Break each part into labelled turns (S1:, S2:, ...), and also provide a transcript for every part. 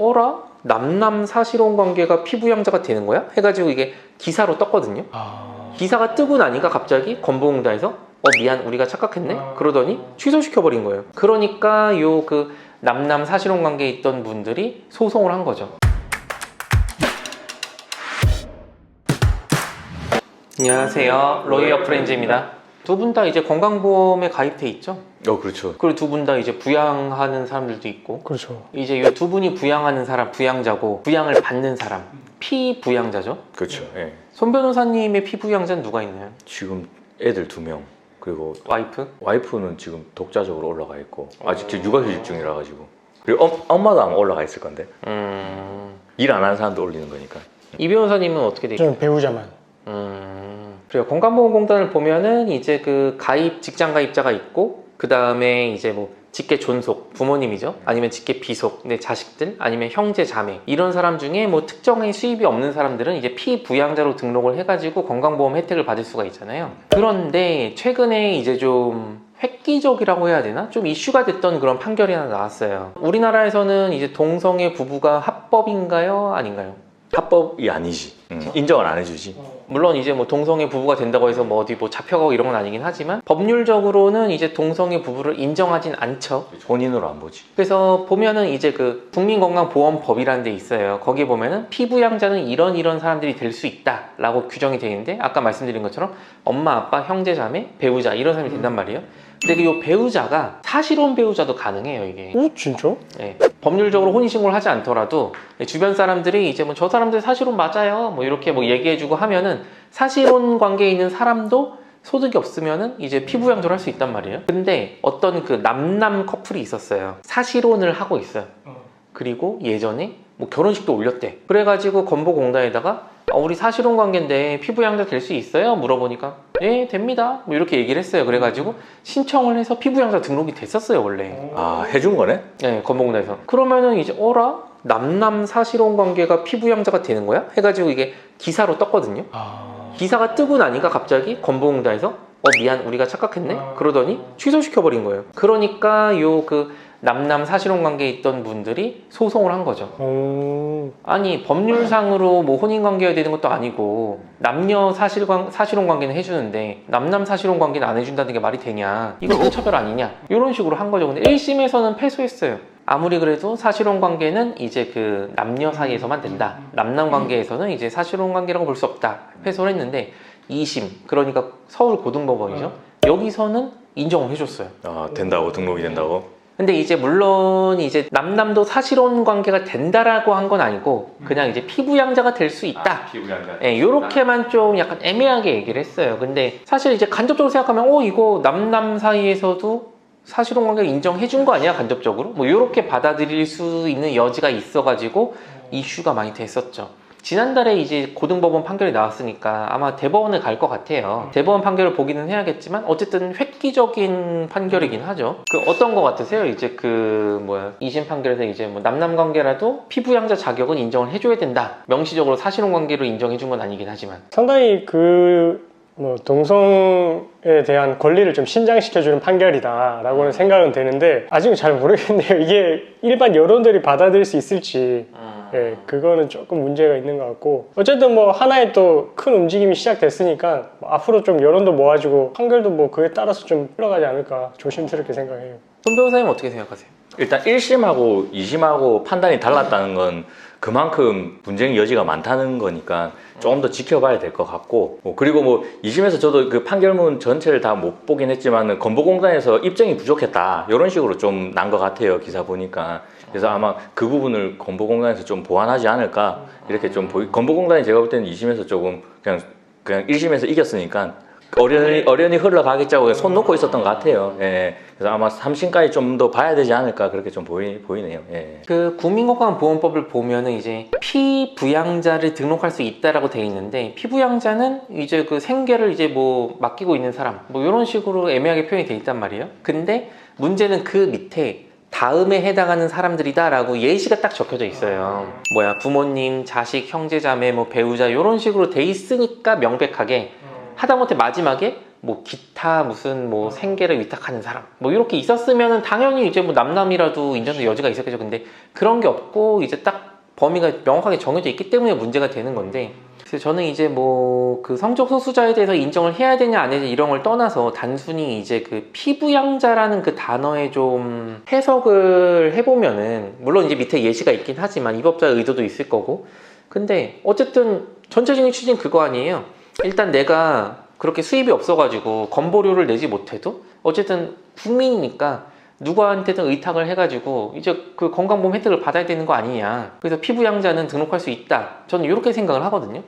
S1: 어라? 남남 사실혼 관계가 피부양자가 되는 거야? 해가지고 이게 기사로 떴거든요. 기사가 뜨고 나니까 갑자기 건보공단에서 미안 우리가 착각했네? 그러더니 취소시켜버린 거예요. 그러니까 요 그 남남 사실혼 관계에 있던 분들이 소송을 한 거죠. 안녕하세요, 로이어 프렌즈입니다. 두 분 다 이제 건강보험에 가입돼 있죠?
S2: 그렇죠.
S1: 그리고 두 분 다 이제 부양하는 사람들도 있고,
S3: 그렇죠.
S1: 이제 이 두 분이 부양하는 사람 부양자고, 부양을 받는 사람 피부양자죠.
S2: 그렇죠. 예.
S1: 손 변호사님의 피부양자는 누가 있나요?
S2: 지금 애들 2명 그리고
S1: 와이프?
S2: 와이프는 지금 독자적으로 올라가 있고 아직 지금 육아휴직 중이라 가지고 그리고 엄마도 아마 올라가 있을 건데 일 안 하는 사람도 올리는 거니까.
S1: 이 변호사님은 어떻게 되죠?
S3: 저는 배우자만.
S1: 그래요. 건강보험공단을 보면은 이제 그 가입 직장 가입자가 있고, 그 다음에 이제 뭐 직계 존속 부모님이죠, 아니면 직계 비속 내 자식들, 아니면 형제 자매, 이런 사람 중에 뭐 특정의 수입이 없는 사람들은 이제 피부양자로 등록을 해가지고 건강보험 혜택을 받을 수가 있잖아요. 그런데 최근에 이제 좀 획기적이라고 해야 되나? 좀 이슈가 됐던 그런 판결이 하나 나왔어요. 우리나라에서는 이제 동성애 부부가 합법인가요? 아닌가요?
S2: 합법이 아니지. 인정을 안 해주지.
S1: 물론 이제 뭐 동성애 부부가 된다고 해서 뭐 어디 뭐 잡혀가고 이런 건 아니긴 하지만, 법률적으로는 이제 동성애 부부를 인정하진 않죠.
S2: 혼인으로 안 보지.
S1: 그래서 보면은 이제 그 국민건강보험법이라는 데 있어요. 거기에 보면은 피부양자는 이런 사람들이 될 수 있다 라고 규정이 되어 있는데, 아까 말씀드린 것처럼 엄마, 아빠, 형제, 자매, 배우자 이런 사람이 된단 말이에요. 근데 이 배우자가 사실혼 배우자도 가능해요, 이게.
S3: 오, 진짜?
S1: 네. 법률적으로 혼인신고를 하지 않더라도 주변 사람들이 이제 뭐 저 사람들 사실혼 맞아요 뭐 이렇게 뭐 얘기해주고 하면은, 사실혼 관계에 있는 사람도 소득이 없으면은 이제 피부양자를 할 수 있단 말이에요. 근데 어떤 그 남남 커플이 있었어요. 사실혼을 하고 있어요. 그리고 예전에 뭐 결혼식도 올렸대. 그래가지고 건보공단에다가 우리 사실혼 관계인데 피부양자 될 수 있어요? 물어보니까 네 됩니다 뭐 이렇게 얘기를 했어요. 그래가지고 신청을 해서 피부양자 등록이 됐었어요 원래.
S2: 아, 해준 거네?
S1: 네, 건보공단에서. 그러면은 이제 어라? 남남 사실혼 관계가 피부양자가 되는 거야? 해가지고 이게 기사로 떴거든요. 기사가 뜨고 나니까 갑자기 건보공단에서 미안 우리가 착각했네? 그러더니 취소시켜버린 거예요. 그러니까 요 그 남남 사실혼 관계에 있던 분들이 소송을 한 거죠. 아니 법률상으로 뭐 혼인관계가 되는 것도 아니고 남녀 사실혼 관계는 해주는데 남남 사실혼 관계는 안 해준다는 게 말이 되냐, 이거 성차별 아니냐, 이런 식으로 한 거죠. 근데 1심에서는 패소했어요. 아무리 그래도 사실혼 관계는 이제 그 남녀 사이에서만 된다, 남남 관계에서는 이제 사실혼 관계라고 볼 수 없다, 패소를 했는데 2심, 그러니까 서울고등법원이죠, 여기서는 인정을 해줬어요.
S2: 아, 된다고, 등록이 된다고?
S1: 근데 이제 물론 이제 남남도 사실혼 관계가 된다라고 한 건 아니고 그냥 이제 피부양자가 될 수 있다.
S2: 피부양자.
S1: 예, 요렇게만 좀 약간 애매하게 얘기를 했어요. 근데 사실 이제 간접적으로 생각하면 이거 남남 사이에서도 사실혼 관계를 인정해 준 거 아니야 간접적으로? 뭐 요렇게 받아들일 수 있는 여지가 있어가지고 이슈가 많이 됐었죠. 지난달에 이제 고등법원 판결이 나왔으니까 아마 대법원을 갈 것 같아요. 대법원 판결을 보기는 해야겠지만 어쨌든 획기적인 판결이긴 하죠. 그 어떤 거 같으세요? 이제 그 2심 판결에서 이제 뭐 남남 관계라도 피부양자 자격은 인정을 해줘야 된다, 명시적으로 사실혼 관계로 인정해 준 건 아니긴 하지만
S3: 상당히 동성에 대한 권리를 좀 신장시켜주는 판결이다라고는 생각은 되는데, 아직은 잘 모르겠네요. 이게 일반 여론들이 받아들일 수 있을지. 예, 그거는 조금 문제가 있는 것 같고, 어쨌든 뭐 하나의 또 큰 움직임이 시작됐으니까 앞으로 좀 여론도 모아지고 판결도 뭐 그에 따라서 좀 흘러가지 않을까 조심스럽게 생각해요.
S1: 손 변호사님 어떻게 생각하세요?
S2: 일단 1심하고 2심하고 판단이 달랐다는 건 그만큼 분쟁 여지가 많다는 거니까 조금 더 지켜봐야 될 것 같고, 그리고 뭐 2심에서 저도 그 판결문 전체를 다 못 보긴 했지만 건보공단에서 입증이 부족했다 이런 식으로 좀 난 것 같아요, 기사 보니까. 그래서 아마 그 부분을 건보공단에서 좀 보완하지 않을까 이렇게 좀 건보공단이 제가 볼 때는 2심에서 조금 그냥 1심에서 이겼으니까 어련히 흘러가겠자고 손 놓고 있었던 것 같아요. 예. 그래서 아마 3심까지 좀 더 봐야 되지 않을까 그렇게 좀 보이네요. 예.
S1: 그 국민건강보험법을 보면은 이제 피부양자를 등록할 수 있다라고 되어 있는데, 피부양자는 이제 그 생계를 이제 뭐 맡기고 있는 사람 뭐 이런 식으로 애매하게 표현이 되어 있단 말이에요. 근데 문제는 그 밑에 다음에 해당하는 사람들이다 라고 예시가 딱 적혀져 있어요. 부모님, 자식, 형제, 자매, 뭐 배우자 이런 식으로 돼 있으니까 명백하게, 하다못해 마지막에 뭐 기타 무슨 뭐 생계를 위탁하는 사람 뭐 이렇게 있었으면은 당연히 이제 뭐 남남이라도 인정될 여지가 있었겠죠. 근데 그런 게 없고 이제 딱 범위가 명확하게 정해져 있기 때문에 문제가 되는 건데, 그래서 저는 이제 뭐 그 성적 소수자에 대해서 인정을 해야 되냐 안 해야 되냐 이런 걸 떠나서 단순히 이제 그 피부양자라는 그 단어에 좀 해석을 해보면은, 물론 이제 밑에 예시가 있긴 하지만 입법자의 의도도 있을 거고, 근데 어쨌든 전체적인 취지는 그거 아니에요. 일단 내가 그렇게 수입이 없어가지고 건보료를 내지 못해도 어쨌든 국민이니까 누구한테든 의탁을 해가지고 이제 그 건강보험 혜택을 받아야 되는 거 아니냐. 그래서 피부양자는 등록할 수 있다. 저는 이렇게 생각을 하거든요.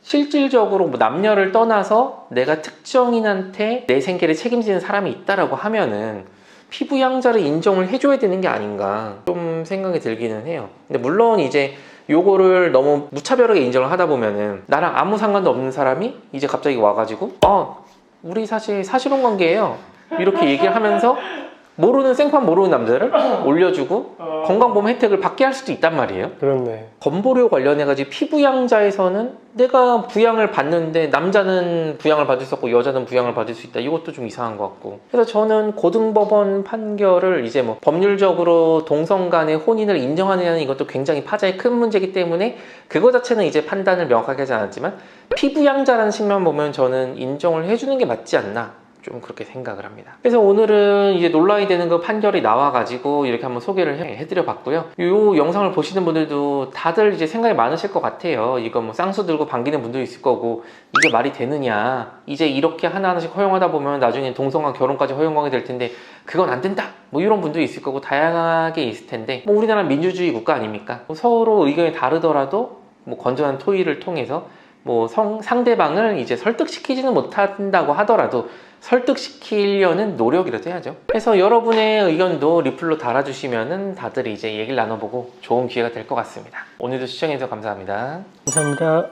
S1: 실질적으로 뭐 남녀를 떠나서 내가 특정인한테 내 생계를 책임지는 사람이 있다라고 하면은 피부양자를 인정을 해줘야 되는 게 아닌가 좀 생각이 들기는 해요. 근데 물론 이제 요거를 너무 무차별하게 인정을 하다 보면은 나랑 아무 상관도 없는 사람이 이제 갑자기 와가지고 우리 사실 사실혼 관계예요 이렇게 얘기를 하면서 모르는 생판 모르는 남자를 올려주고 건강보험 혜택을 받게 할 수도 있단 말이에요.
S3: 그렇네.
S1: 건보료 관련해가지고 피부양자에서는 내가 부양을 받는데 남자는 부양을 받을 수 없고 여자는 부양을 받을 수 있다. 이것도 좀 이상한 것 같고. 그래서 저는 고등법원 판결을 이제 뭐 법률적으로 동성 간의 혼인을 인정하느냐는 이것도 굉장히 파장이 큰 문제이기 때문에 그거 자체는 이제 판단을 명확하게 하지 않았지만 피부양자라는 측면 보면 저는 인정을 해주는 게 맞지 않나. 좀 그렇게 생각을 합니다. 그래서 오늘은 이제 논란이 되는 그 판결이 나와가지고 이렇게 한번 소개를 해드려 봤고요. 이 영상을 보시는 분들도 다들 이제 생각이 많으실 것 같아요. 이거 뭐 쌍수 들고 반기는 분도 있을 거고, 이게 말이 되느냐. 이제 이렇게 하나하나씩 허용하다 보면 나중에 동성간 결혼까지 허용하게 될 텐데 그건 안 된다. 뭐 이런 분도 있을 거고 다양하게 있을 텐데, 뭐 우리나라 민주주의 국가 아닙니까? 서로 의견이 다르더라도 뭐 건전한 토의를 통해서 뭐 상대방을 이제 설득시키지는 못한다고 하더라도 설득시키려는 노력이라도 해야죠. 그래서 여러분의 의견도 리플로 달아주시면은 다들 이제 얘기를 나눠보고 좋은 기회가 될 것 같습니다. 오늘도 시청해주셔서 감사합니다.
S3: 감사합니다.